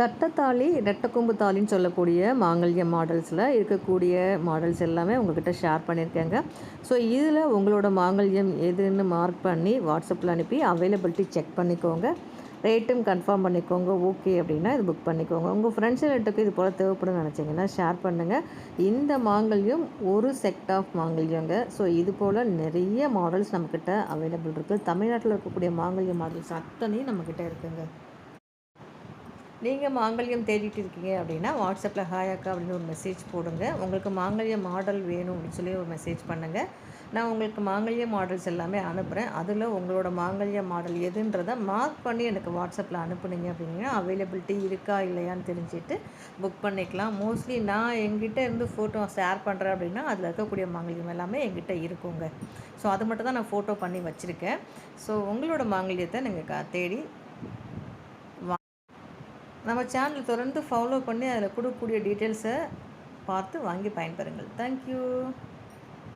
தட்டத்தாலி, ரெட்டக்கொம்பு தாலின்னு சொல்லக்கூடிய மாங்கல்ய மாடல்ஸில் இருக்கக்கூடிய மாடல்ஸ் எல்லாமே உங்கள்கிட்ட ஷேர் பண்ணியிருக்கேங்க. ஸோ இதில் உங்களோட மாங்கல்யம் எதுன்னு மார்க் பண்ணி வாட்ஸ்அப்பில் அனுப்பி அவைலபிலிட்டி செக் பண்ணிக்கோங்க. ரேட்டும் கன்ஃபார்ம் பண்ணிக்கோங்க. ஓகே அப்படின்னா இது புக் பண்ணிக்கோங்க. உங்கள் ஃப்ரெண்ட்ஸ் ரிலேட்டிவ்க்கு இது போல் தேவைப்படும்னு நினச்சிங்கன்னா ஷேர் பண்ணுங்கள். இந்த மாங்கல்யம் ஒரு செட் ஆஃப் மாங்கல்யங்க. ஸோ இது போல் நிறைய மாடல்ஸ் நம்மக்கிட்ட அவைலபிள் இருக்குது. தமிழ்நாட்டில் இருக்கக்கூடிய மாங்கல்ய மாடல்ஸ் அத்தனையும் நம்மக்கிட்ட இருக்குங்க. நீங்கள் மாங்கல்யம் தேடிட்டு இருக்கீங்க அப்படின்னா வாட்ஸ்அப்பில் ஹாய் அக்கா அப்படின்னு ஒரு மெசேஜ் போடுங்க. உங்களுக்கு மாங்கல்ய மாடல் வேணும் அப்படின்னு சொல்லி ஒரு மெசேஜ் பண்ணுங்கள். நான் உங்களுக்கு மாங்கல்ய மாடல்ஸ் எல்லாமே அனுப்புகிறேன். அதில் உங்களோட மாங்கல்ய மாடல் எதுன்றதை மார்க் பண்ணி எனக்கு வாட்ஸ்அப்பில் அனுப்புனீங்க அப்படின்னா அவைலபிலிட்டி இருக்கா இல்லையான்னு தெரிஞ்சுட்டு புக் பண்ணிக்கலாம். மோஸ்ட்லி நான் எங்கிட்ட இருந்து ஃபோட்டோ ஷேர் பண்ணுறேன் அப்படின்னா அதில் இருக்கக்கூடிய மாங்கல்யம் எல்லாமே எங்கிட்ட இருக்குங்க. ஸோ அது மட்டும் தான் நான் ஃபோட்டோ பண்ணி வச்சுருக்கேன். ஸோ உங்களோட மாங்கல்யத்தை நீங்கள் தேடி நம்ம சேனல் தொடர்ந்து ஃபாலோ பண்ணி அதில் கொடுக்கக்கூடிய டீட்டெயில்ஸை பார்த்து வாங்கி பயன்பெறுங்கள். தேங்க்யூ.